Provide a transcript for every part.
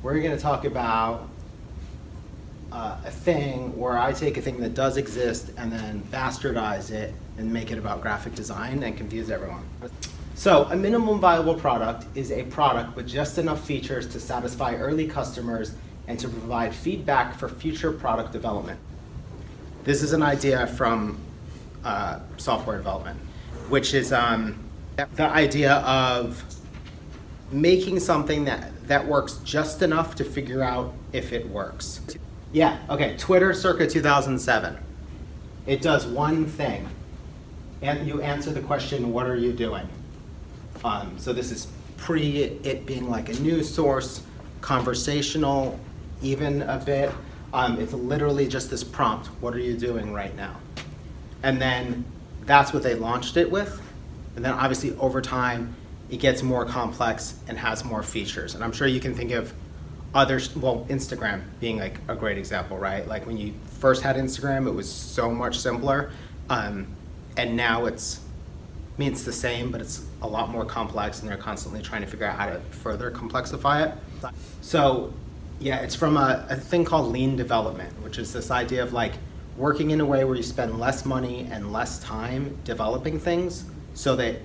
we're going to talk about a thing where I take a thing that does exist and then bastardize it and make it about graphic design and confuse everyone. So a minimum viable product is a product with just enough features to satisfy early customers and to provide feedback for future product development. This is an idea from software development, which is the idea of making something that works just enough to figure out if it works. Yeah, okay, Twitter circa 2007. It does one thing, and you answer the question, what are you doing? So this is pre it being like a news source, conversational, even a bit. It's literally just this prompt, what are you doing right now? And then that's what they launched it with. And then obviously over time, it gets more complex and has more features. And I'm sure you can think of others, well, Instagram being like a great example, right? Like when you first had Instagram, it was so much simpler. And now it's the same, but it's a lot more complex and they're constantly trying to figure out how to further complexify it. So yeah, it's from a thing called lean development, which is this idea of like working in a way where you spend less money and less time developing things so that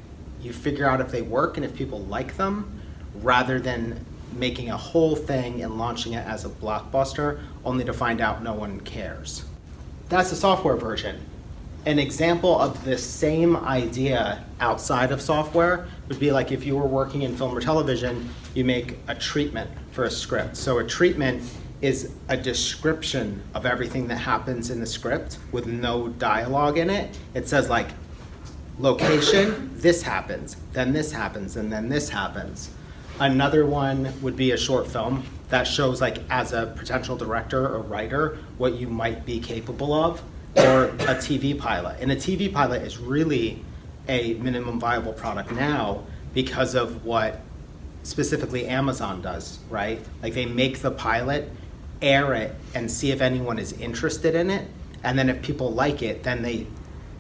you figure out if they work and if people like them, rather than making a whole thing and launching it as a blockbuster only to find out no one cares. That's the software version. An example of this same idea outside of software would be like if you were working in film or television, you make a treatment for a script. So a treatment is a description of everything that happens in the script with no dialogue in it. It says like, location, this happens, then this happens, and then this happens. Another one would be a short film that shows like as a potential director or writer what you might be capable of, or a TV pilot. And a TV pilot is really a minimum viable product now because of what specifically Amazon does, right? Like they make the pilot, air it, and see if anyone is interested in it. And then if people like it, then they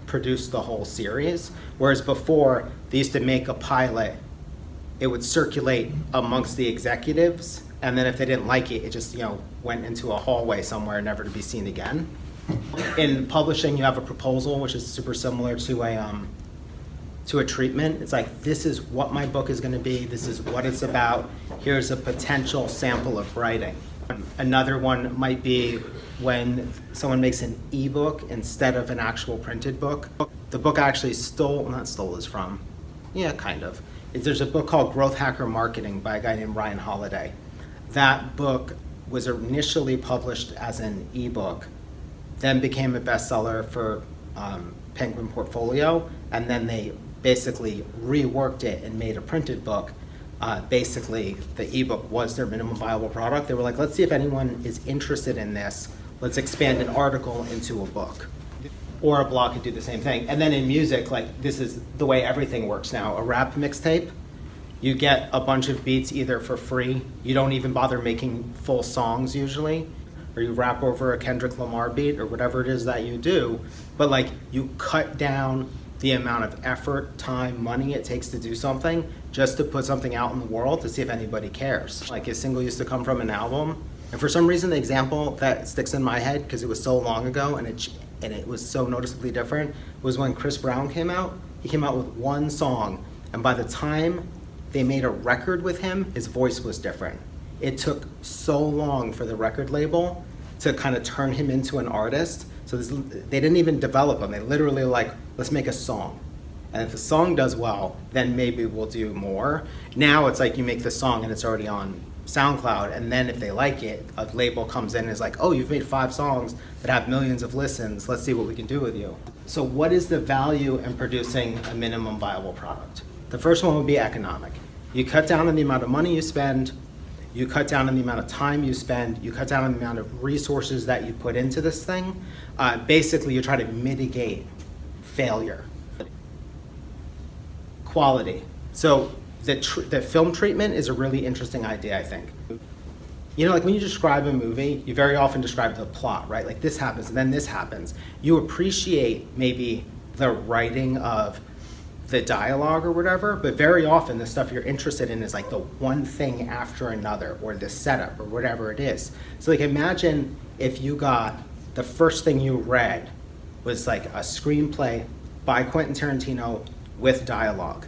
produce the whole series. Whereas before, they used to make a pilot, it would circulate amongst the executives, and then if they didn't like it, it just went into a hallway somewhere, never to be seen again. In publishing, you have a proposal, which is super similar to a treatment. It's like, this is what my book is going to be. This is what it's about. Here's a potential sample of writing. Another one might be when someone makes an ebook instead of an actual printed book. The book actually kind of. There's a book called Growth Hacker Marketing by a guy named Ryan Holiday. That book was initially published as an ebook, then became a bestseller for Penguin Portfolio, and then they basically reworked it and made a printed book. Basically, the ebook was their minimum viable product. They were like, let's see if anyone is interested in this. Let's expand an article into a book. Or a blog could do the same thing. And then in music, like this is the way everything works now. A rap mixtape, you get a bunch of beats either for free. You don't even bother making full songs usually, or you rap over a Kendrick Lamar beat or whatever it is that you do. But like you cut down the amount of effort, time, money it takes to do something just to put something out in the world to see if anybody cares. Like a single used to come from an album. And for some reason, the example that sticks in my head, because it was so long ago and it was so noticeably different, was when Chris Brown came out. He came out with one song, and by the time they made a record with him, his voice was different. It took so long for the record label to kind of turn him into an artist. So they didn't even develop him. They literally like, let's make a song. And if the song does well, then maybe we'll do more. Now it's like you make the song and it's already on SoundCloud, and then if they like it, a label comes in and is like, oh, you've made 5 songs that have millions of listens, let's see what we can do with you. So what is the value in producing a minimum viable product? The first one would be economic. You cut down on the amount of money you spend, you cut down on the amount of time you spend, you cut down on the amount of resources that you put into this thing. Basically, you try to mitigate failure. Quality. So the film treatment is a really interesting idea, I think. Like when you describe a movie, you very often describe the plot, right? Like this happens and then this happens. You appreciate maybe the writing of the dialogue or whatever, but very often the stuff you're interested in is like the one thing after another, or the setup, or whatever it is. So like imagine if you got the first thing you read was like a screenplay by Quentin Tarantino with dialogue.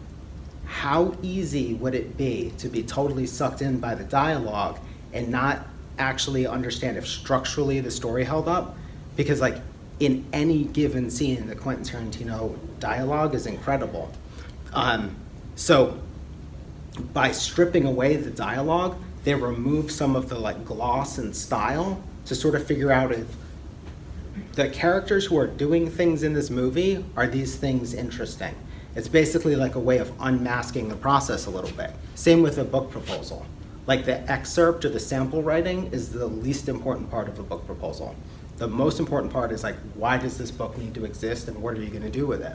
How easy would it be to be totally sucked in by the dialogue and not actually understand if structurally the story held up? Because like in any given scene, the Quentin Tarantino dialogue is incredible. So by stripping away the dialogue, they remove some of the like gloss and style to sort of figure out if the characters who are doing things in this movie, are these things interesting? It's basically like a way of unmasking the process a little bit. Same with a book proposal. Like the excerpt or the sample writing is the least important part of a book proposal. The most important part is like, why does this book need to exist and what are you gonna do with it?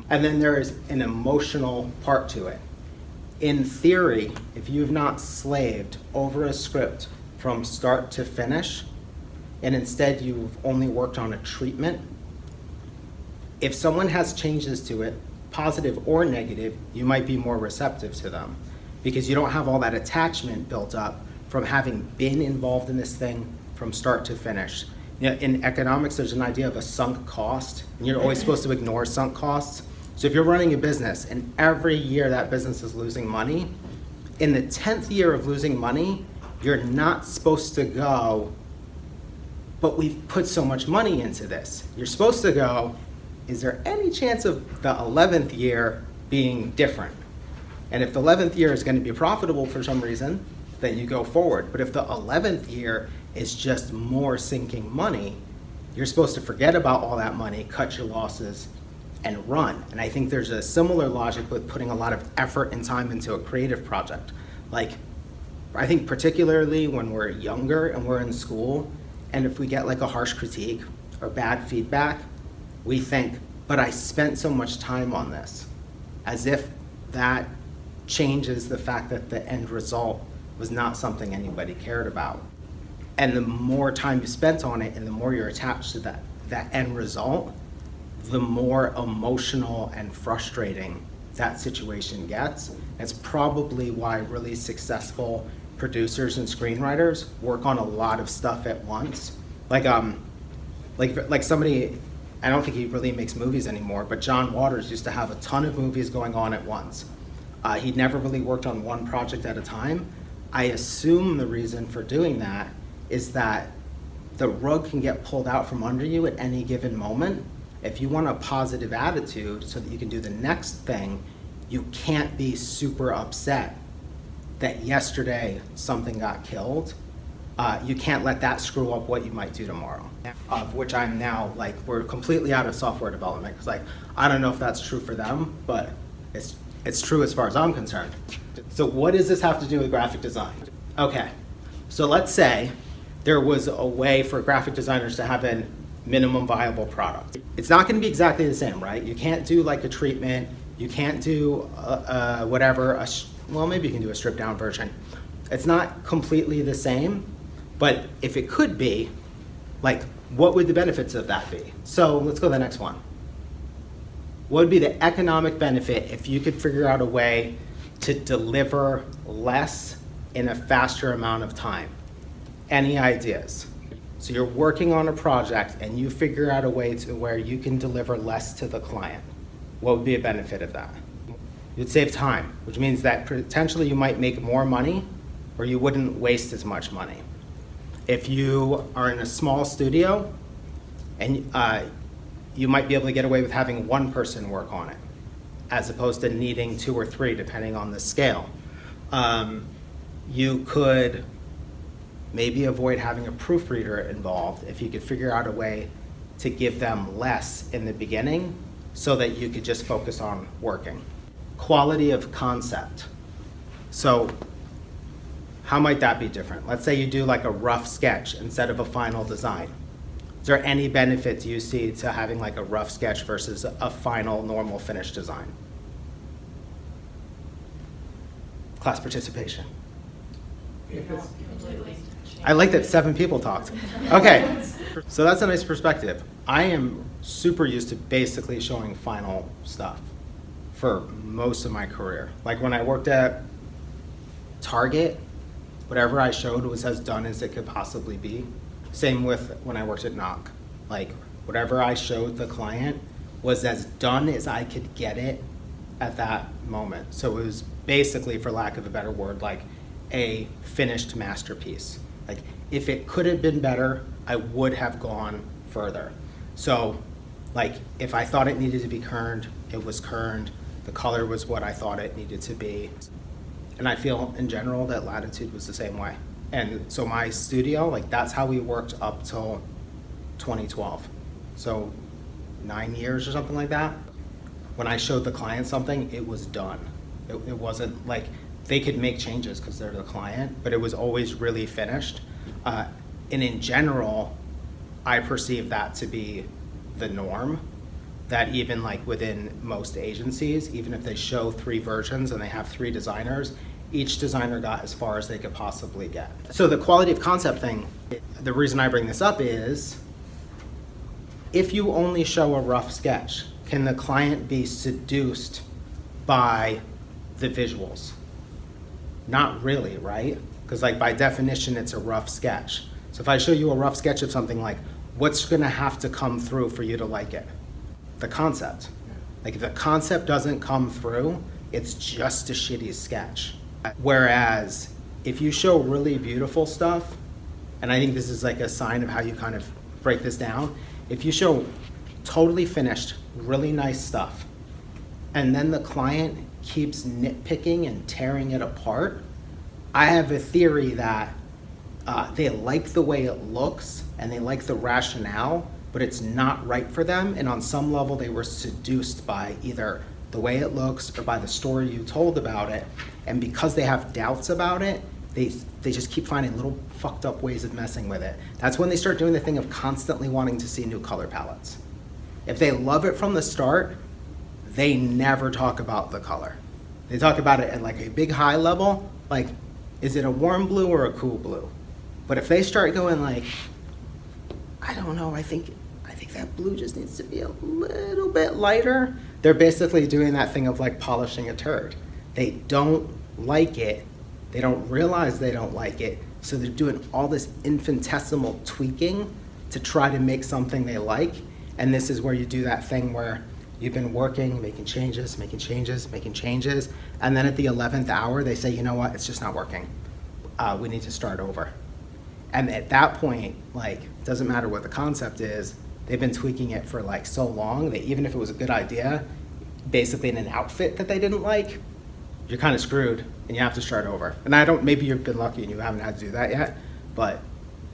And then there is an emotional part to it. In theory, if you've not slaved over a script from start to finish, and instead you've only worked on a treatment, if someone has changes to it, positive or negative, you might be more receptive to them because you don't have all that attachment built up from having been involved in this thing from start to finish. You know, in economics, there's an idea of a sunk cost, and you're always supposed to ignore sunk costs. So if you're running a business and every year that business is losing money, in the 10th year of losing money, you're not supposed to go, but we've put so much money into this. You're supposed to go, is there any chance of the 11th year being different? And if the 11th year is going to be profitable for some reason, then you go forward. But if the 11th year is just more sinking money, you're supposed to forget about all that money, cut your losses, and run. And I think there's a similar logic with putting a lot of effort and time into a creative project. Like, I think particularly when we're younger and we're in school, and if we get like a harsh critique or bad feedback, we think, but I spent so much time on this, as if that changes the fact that the end result was not something anybody cared about. And the more time you spent on it and the more you're attached to that end result, the more emotional and frustrating that situation gets. It's probably why really successful producers and screenwriters work on a lot of stuff at once. Like somebody, I don't think he really makes movies anymore, but John Waters used to have a ton of movies going on at once. He never really worked on one project at a time. I assume the reason for doing that is that the rug can get pulled out from under you at any given moment. If you want a positive attitude so that you can do the next thing, you can't be super upset that yesterday something got killed. You can't let that screw up what you might do tomorrow. Of which I'm now, like, we're completely out of software development. Because, like, I don't know if that's true for them, but it's true as far as I'm concerned. So what does this have to do with graphic design? Okay, so let's say there was a way for graphic designers to have a minimum viable product. It's not going to be exactly the same, right? You can't do like a treatment. You can't do well, maybe you can do a stripped down version. It's not completely the same, but if it could be, like, what would the benefits of that be? So let's go to the next one. What would be the economic benefit if you could figure out a way to deliver less in a faster amount of time? Any ideas? So you're working on a project and you figure out a way to where you can deliver less to the client. What would be a benefit of that? You'd save time, which means that potentially you might make more money or you wouldn't waste as much money. If you are in a small studio and you might be able to get away with having one person work on it as opposed to needing 2 or 3 depending on the scale. You could maybe avoid having a proofreader involved if you could figure out a way to give them less in the beginning so that you could just focus on working. Quality of concept. So how might that be different? Let's say you do like a rough sketch instead of a final design. Is there any benefit you see to having like a rough sketch versus a final normal finished design? Class participation. I like that 7 people talked. Okay, so that's a nice perspective. I am super used to basically showing final stuff for most of my career. Like when I worked at Target, whatever I showed was as done as it could possibly be. Same with when I worked at Knock. Like whatever I showed the client was as done as I could get it at that moment. So it was basically, for lack of a better word, like a finished masterpiece. Like if it could have been better, I would have gone further. So like if I thought it needed to be kerned, it was kerned. The color was what I thought it needed to be. And I feel in general that Latitude was the same way. And so my studio, like that's how we worked up till 2012. So 9 years or something like that. When I showed the client something, it was done. It wasn't like they could make changes because they're the client, but it was always really finished. And in general, I perceive that to be the norm, that even like within most agencies, even if they show 3 versions and they have 3 designers, each designer got as far as they could possibly get. So the quality of concept thing, the reason I bring this up is, if you only show a rough sketch, can the client be seduced by the visuals? Not really, right? Because like by definition, it's a rough sketch. So if I show you a rough sketch of something, like what's gonna have to come through for you to like it? The concept. Like if the concept doesn't come through, it's just a shitty sketch. Whereas if you show really beautiful stuff, and I think this is like a sign of how you kind of break this down, if you show totally finished, really nice stuff, and then the client keeps nitpicking and tearing it apart, I have a theory that they like the way it looks and they like the rationale, but it's not right for them. And on some level, they were seduced by either the way it looks or by the story you told about it. And because they have doubts about it, they just keep finding little fucked up ways of messing with it. That's when they start doing the thing of constantly wanting to see new color palettes. If they love it from the start, they never talk about the color. They talk about it at like a big high level, like, is it a warm blue or a cool blue? But if they start going like, I don't know, I think that blue just needs to be a little bit lighter, they're basically doing that thing of like polishing a turd. They don't like it, they don't realize they don't like it, so they're doing all this infinitesimal tweaking to try to make something they like. And this is where you do that thing where you've been working, making changes, and then at the 11th hour, they say, you know what, it's just not working. We need to start over. And at that point, like, it doesn't matter what the concept is, they've been tweaking it for like so long that even if it was a good idea, basically in an outfit that they didn't like, you're kind of screwed and you have to start over. And maybe you've been lucky and you haven't had to do that yet, but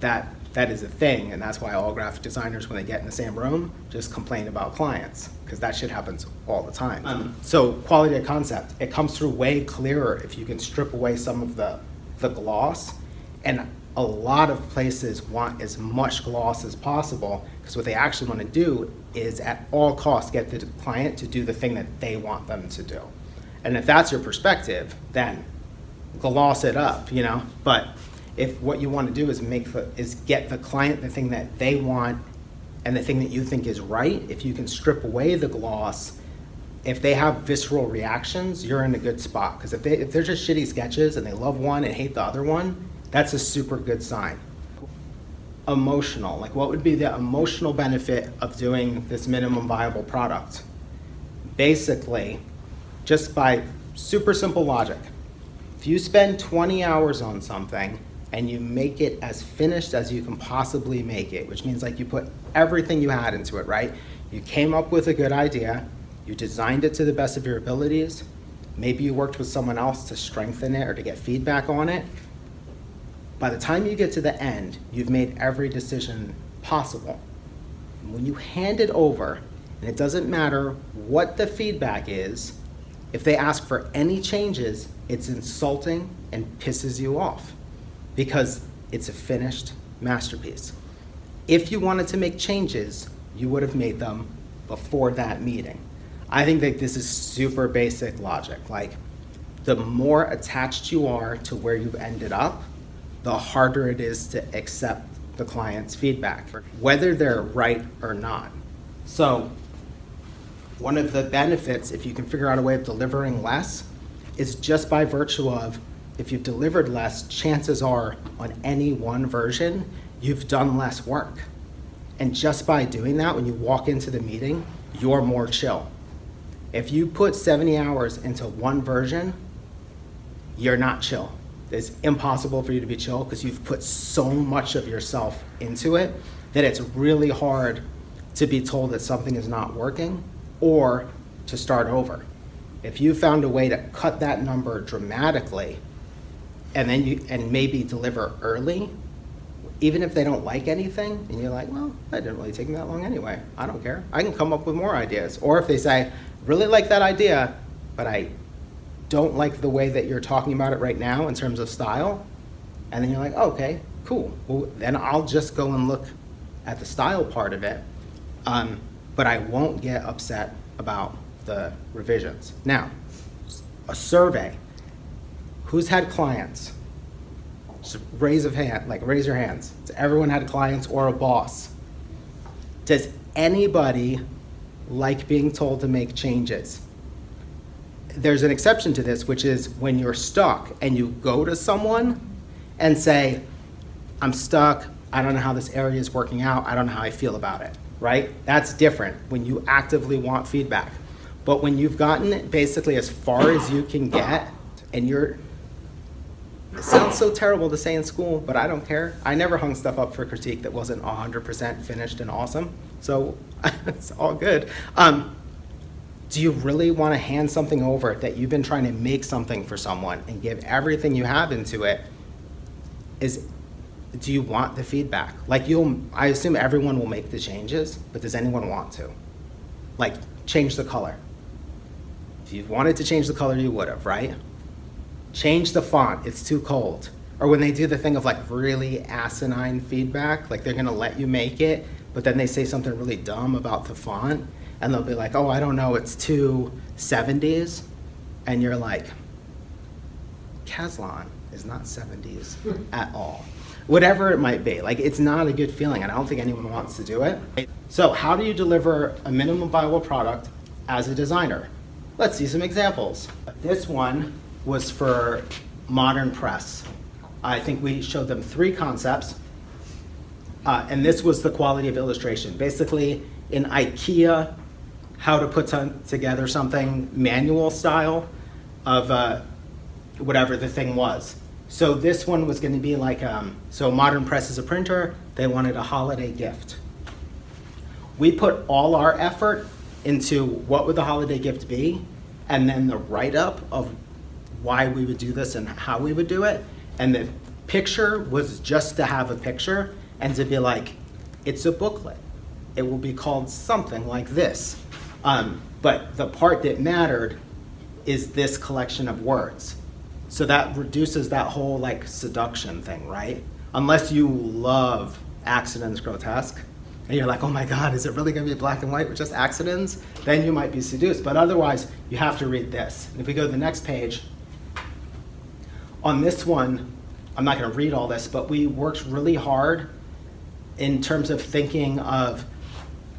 that is a thing, and that's why all graphic designers, when they get in the same room, just complain about clients, because that shit happens all the time. So quality of concept, it comes through way clearer if you can strip away some of the gloss, and a lot of places want as much gloss as possible, because what they actually want to do is at all costs get the client to do the thing that they want them to do. And if that's your perspective, then gloss it up, you know? But if what you want to do is get the client the thing that they want and the thing that you think is right, if you can strip away the gloss, if they have visceral reactions, you're in a good spot. Because if they're just shitty sketches and they love one and hate the other one, that's a super good sign. Emotional, like what would be the emotional benefit of doing this minimum viable product? Basically, just by super simple logic, if you spend 20 hours on something and you make it as finished as you can possibly make it, which means like you put everything you had into it, right? You came up with a good idea, you designed it to the best of your abilities, maybe you worked with someone else to strengthen it or to get feedback on it. By the time you get to the end, you've made every decision possible. When you hand it over, and it doesn't matter what the feedback is, if they ask for any changes, it's insulting and pisses you off, because it's a finished masterpiece. If you wanted to make changes, you would have made them before that meeting. I think that this is super basic logic. Like, the more attached you are to where you've ended up, the harder it is to accept the client's feedback, whether they're right or not. So one of the benefits, if you can figure out a way of delivering less, is just by virtue of, if you've delivered less, chances are on any one version, you've done less work. And just by doing that, when you walk into the meeting, you're more chill. If you put 70 hours into one version, you're not chill. It's impossible for you to be chill because you've put so much of yourself into it that it's really hard to be told that something is not working or to start over. If you found a way to cut that number dramatically and then maybe deliver early, even if they don't like anything, and you're like, well, that didn't really take me that long anyway. I don't care. I can come up with more ideas. Or if they say, really like that idea, but I don't like the way that you're talking about it right now in terms of style, and then you're like, oh, okay, cool. Well, then I'll just go and look at the style part of it, but I won't get upset about the revisions. Now, a survey. Who's had clients? Just raise your hands. Has everyone had clients or a boss? Does anybody like being told to make changes? There's an exception to this, which is when you're stuck and you go to someone and say, I'm stuck, I don't know how this area is working out, I don't know how I feel about it, right? That's different when you actively want feedback. But when you've gotten it basically as far as you can get, and it sounds so terrible to say in school, but I don't care. I never hung stuff up for critique that wasn't 100% finished and awesome, so it's all good. Do you really want to hand something over that you've been trying to make something for someone and give everything you have into it? Do you want the feedback? I assume everyone will make the changes, but does anyone want to? Like, change the color. If you wanted to change the color, you would have, right? Change the font, it's too cold. Or when they do the thing of like really asinine feedback, like they're gonna let you make it, but then they say something really dumb about the font, and they'll be like, oh, I don't know, it's too 70s. And you're like, Caslon is not 70s at all. Whatever it might be, like it's not a good feeling, and I don't think anyone wants to do it. So how do you deliver a minimum viable product as a designer? Let's see some examples. This one was for modern press. I think we showed them 3 concepts, and this was the quality of illustration. Basically, in IKEA, how to put together something manual style of whatever the thing was. So this one was going to be like, so Modern Press is a printer, they wanted a holiday gift. We put all our effort into what would the holiday gift be, and then the write-up of why we would do this and how we would do it. And the picture was just to have a picture and to be like, it's a booklet. It will be called something like this. But the part that mattered is this collection of words. So that reduces that whole like seduction thing, right? Unless you love Accidents Grotesque, and you're like, oh my God, is it really gonna be black and white with just accidents? Then you might be seduced, but otherwise you have to read this. And if we go to the next page, on this one, I'm not gonna read all this, but we worked really hard in terms of thinking of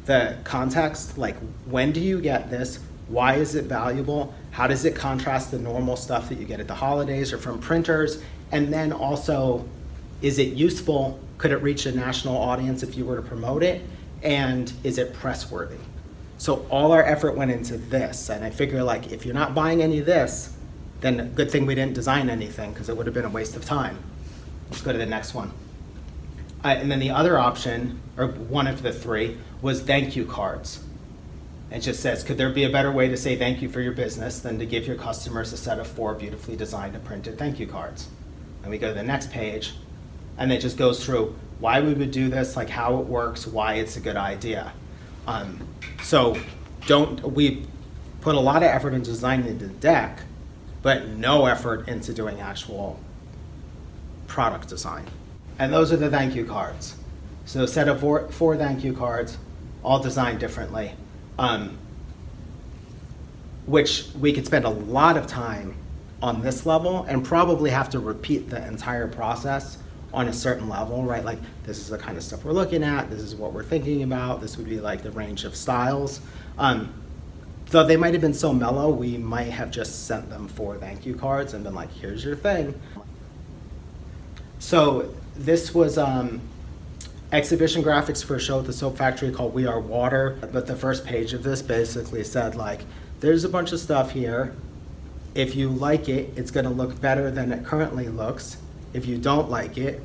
the context, like when do you get this? Why is it valuable? How does it contrast the normal stuff that you get at the holidays or from printers? And then also, is it useful? Could it reach a national audience if you were to promote it? And is it press worthy? So all our effort went into this. And I figure like, if you're not buying any of this, then good thing we didn't design anything because it would have been a waste of time. Let's go to the next one. And then the other option, or one of the 3, was thank you cards. It just says, could there be a better way to say thank you for your business than to give your customers a set of 4 beautifully designed and printed thank you cards? And we go to the next page, and it just goes through why we would do this, like how it works, why it's a good idea. So we put a lot of effort into designing the deck, but no effort into doing actual product design. And those are the thank you cards. So a set of 4 thank you cards, all designed differently. Which we could spend a lot of time on this level and probably have to repeat the entire process on a certain level, right? Like, this is the kind of stuff we're looking at, this is what we're thinking about, this would be like the range of styles. Though they might have been so mellow, we might have just sent them 4 thank you cards and been like, here's your thing. So this was exhibition graphics for a show at the soap factory called We Are Water. But the first page of this basically said, like, there's a bunch of stuff here. If you like it, it's gonna look better than it currently looks. If you don't like it,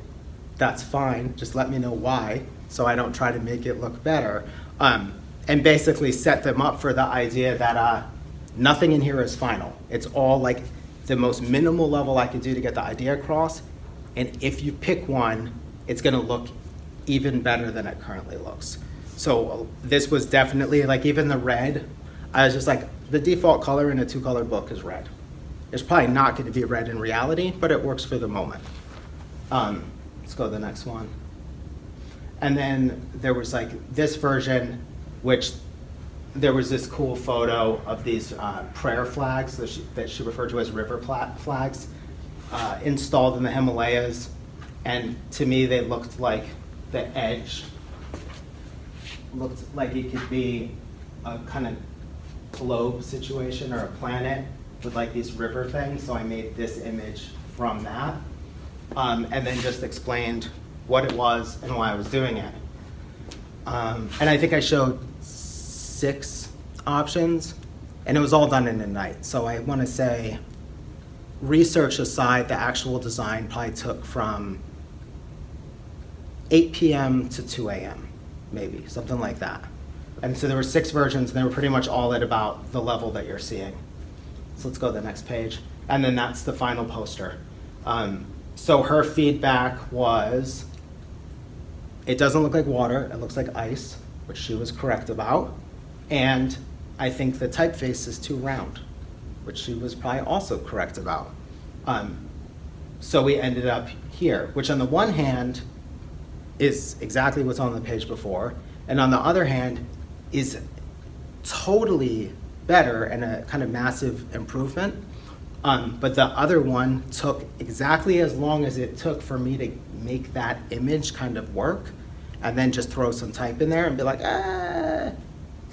that's fine. Just let me know why, so I don't try to make it look better. And basically set them up for the idea that nothing in here is final. It's all like the most minimal level I could do to get the idea across. And if you pick one, it's gonna look even better than it currently looks. So this was definitely, like, even the red, I was just like, the default color in a 2-color book is red. It's probably not gonna be red in reality, but it works for the moment. Let's go to the next one. And then there was like this version, which there was this cool photo of these prayer flags that she referred to as river flags installed in the Himalayas. And to me, they looked like the edge, looked like it could be a kind of globe situation or a planet with like these river things. So I made this image from that. And then just explained what it was and why I was doing it. And I think I showed 6 options, and it was all done in a night. So I want to say, research aside, the actual design probably took from 8 p.m. to 2 a.m., maybe, something like that. And so there were 6 versions, and they were pretty much all at about the level that you're seeing. So let's go to the next page. And then that's the final poster. So her feedback was, it doesn't look like water, it looks like ice, which she was correct about. And I think the typeface is too round, which she was probably also correct about. So we ended up here, which on the one hand is exactly what's on the page before, and on the other hand is totally better and a kind of massive improvement. But the other one took exactly as long as it took for me to make that image kind of work, and then just throw some type in there and be like,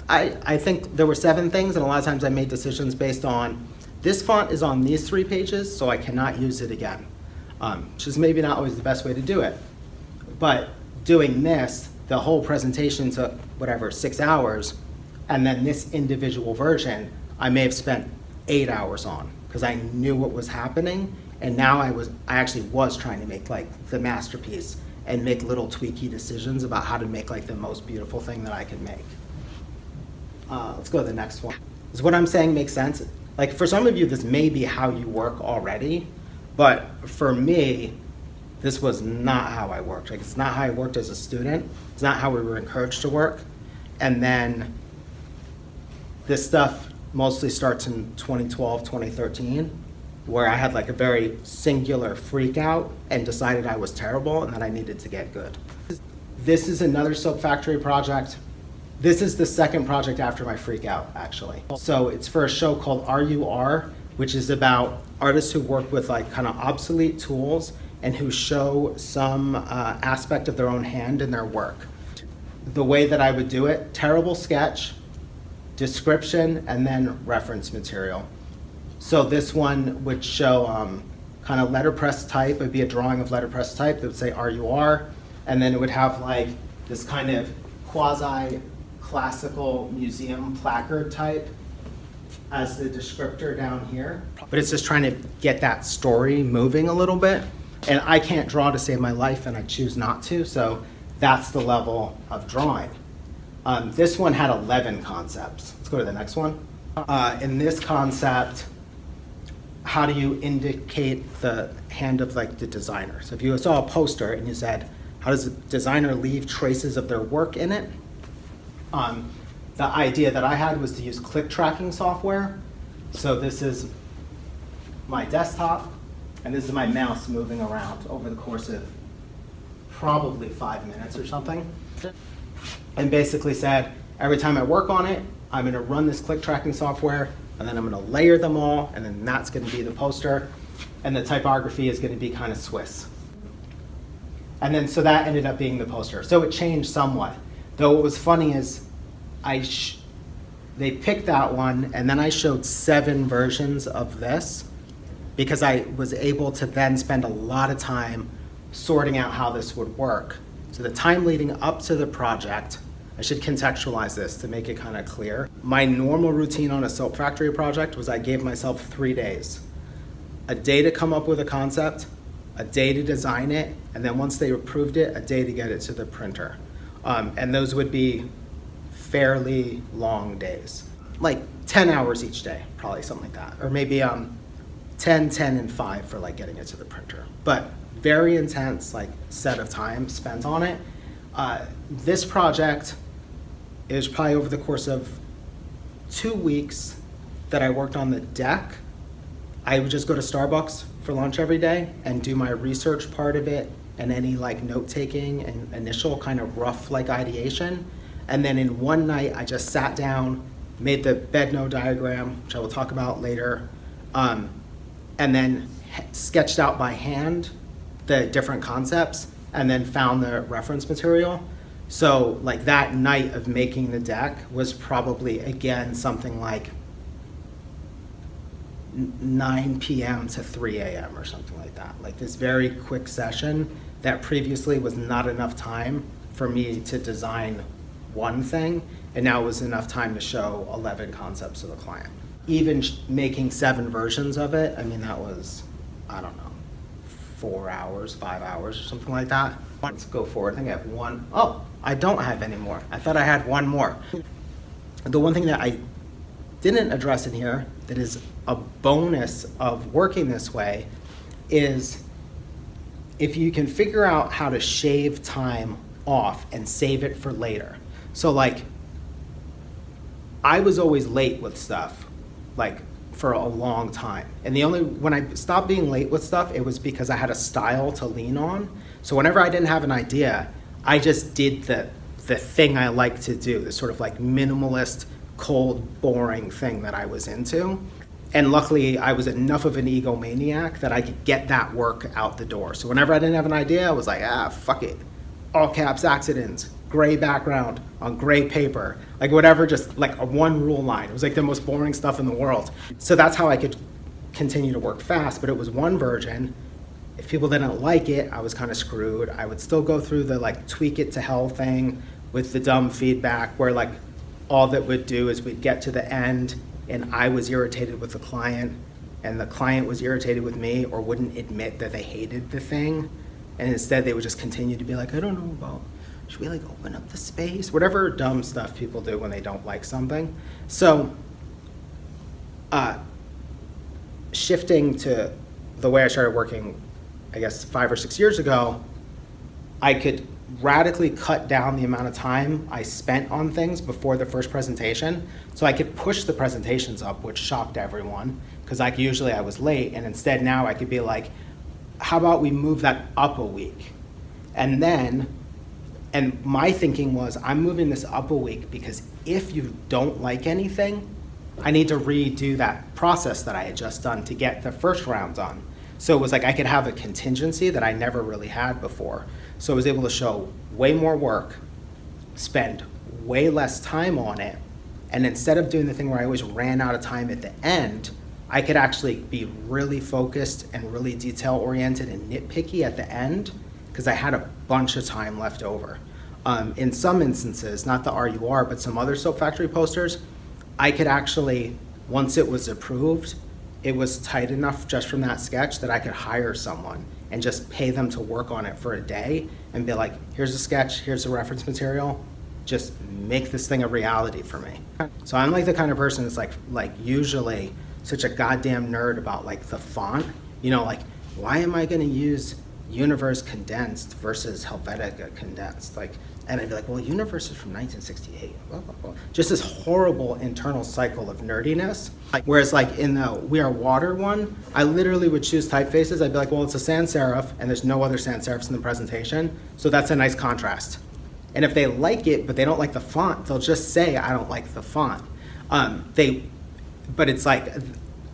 I think there were 7 things, and a lot of times I made decisions based on, this font is on these 3 pages, so I cannot use it again. Which is maybe not always the best way to do it. But doing this, the whole presentation took, whatever, 6 hours, and then this individual version, I may have spent 8 hours on, because I knew what was happening, and now I actually was trying to make like the masterpiece and make little tweaky decisions about how to make like the most beautiful thing that I could make. Let's go to the next one. Does what I'm saying make sense? Like, for some of you, this may be how you work already, but for me, this was not how I worked. Like, it's not how I worked as a student. It's not how we were encouraged to work. And then this stuff mostly starts in 2012, 2013, where I had like a very singular freak out and decided I was terrible and that I needed to get good. This is another soap factory project. This is the second project after my freak out, actually. So it's for a show called RUR, which is about artists who work with like kind of obsolete tools and who show some aspect of their own hand in their work. The way that I would do it, terrible sketch, description, and then reference material. So this one would show kind of letterpress type. It would be a drawing of letterpress type that would say RUR, and then it would have like this kind of quasi-classical museum placard type as the descriptor down here. But it's just trying to get that story moving a little bit. And I can't draw to save my life, and I choose not to, so that's the level of drawing. This one had 11 concepts. Let's go to the next one. In this concept, how do you indicate the hand of like the designer? So if you saw a poster and you said, how does the designer leave traces of their work in it? The idea that I had was to use click tracking software. So this is my desktop, and this is my mouse moving around over the course of probably 5 minutes or something. And basically said, every time I work on it, I'm gonna run this click tracking software, and then I'm gonna layer them all, and then that's gonna be the poster, and the typography is gonna be kind of Swiss. And then so that ended up being the poster. So it changed somewhat. Though what was funny is they picked that one, and then I showed 7 versions of this because I was able to then spend a lot of time sorting out how this would work. So the time leading up to the project, I should contextualize this to make it kind of clear. My normal routine on a soap factory project was I gave myself 3 days. A day to come up with a concept, a day to design it, and then once they approved it, a day to get it to the printer. And those would be fairly long days, like 10 hours each day, probably something like that. Or maybe 10, 10, and 5 for like getting it to the printer. But very intense like set of time spent on it. This project is probably over the course of 2 weeks that I worked on the deck. I would just go to Starbucks for lunch every day and do my research part of it and any like note taking and initial kind of rough like ideation. And then in one night, I just sat down, made the bed node diagram, which I will talk about later, and then sketched out by hand the different concepts and then found the reference material. So like that night of making the deck was probably, again, something like 9 p.m. to 3 a.m. or something like that. Like this very quick session that previously was not enough time for me to design one thing, and now it was enough time to show 11 concepts to the client. Even making 7 versions of it, I mean, that was, I don't know, 4 hours, 5 hours or something like that. Let's go forward. I think I have one. Oh, I don't have any more. I thought I had one more. The one thing that I didn't address in here that is a bonus of working this way is if you can figure out how to shave time off and save it for later. So like, I was always late with stuff, like for a long time. And when I stopped being late with stuff, it was because I had a style to lean on. So whenever I didn't have an idea, I just did the thing I like to do, the sort of like minimalist, cold, boring thing that I was into. And luckily, I was enough of an egomaniac that I could get that work out the door. So whenever I didn't have an idea, I was like, fuck it. All caps accidents, gray background on gray paper, like whatever, just like a 1 rule line. It was like the most boring stuff in the world. So that's how I could continue to work fast, but it was one version. If people didn't like it, I was kind of screwed. I would still go through the like tweak it to hell thing with the dumb feedback where like all that would do is we'd get to the end and I was irritated with the client and the client was irritated with me or wouldn't admit that they hated the thing. And instead they would just continue to be like, I don't know about, should we like open up the space? Whatever dumb stuff people do when they don't like something. So shifting to the way I started working, I guess 5 or 6 years ago, I could radically cut down the amount of time I spent on things before the first presentation. So I could push the presentations up, which shocked everyone, because like usually I was late, and instead now I could be like, how about we move that up a week? And my thinking was, I'm moving this up a week because if you don't like anything, I need to redo that process that I had just done to get the first round done. So it was like I could have a contingency that I never really had before. So I was able to show way more work, spend way less time on it, and instead of doing the thing where I always ran out of time at the end, I could actually be really focused and really detail-oriented and nitpicky at the end because I had a bunch of time left over. In some instances, not the RUR, but some other soap factory posters, I could actually, once it was approved, it was tight enough just from that sketch that I could hire someone and just pay them to work on it for a day and be like, here's a sketch, here's the reference material, just make this thing a reality for me. So I'm like the kind of person that's like usually such a goddamn nerd about like the font, you know, like why am I gonna use Universe condensed versus Helvetica condensed? Like, and I'd be like, well, Universe is from 1968. Blah, blah, blah. Just this horrible internal cycle of nerdiness. Like, whereas like in the We Are Water one, I literally would choose typefaces. I'd be like, well, it's a sans serif and there's no other sans serifs in the presentation. So that's a nice contrast. And if they like it, but they don't like the font, they'll just say, I don't like the font. But it's like,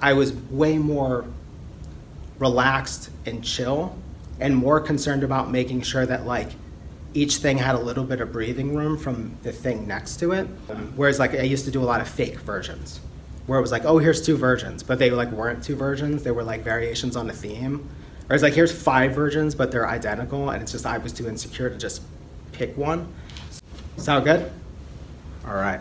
I was way more relaxed and chill and more concerned about making sure that like each thing had a little bit of breathing room from the thing next to it. Whereas like I used to do a lot of fake versions where it was like, oh, here's 2 versions, but they like weren't 2 versions. They were like variations on the theme. Whereas like here's 5 versions, but they're identical, and it's just I was too insecure to just pick one. Sound good? All right.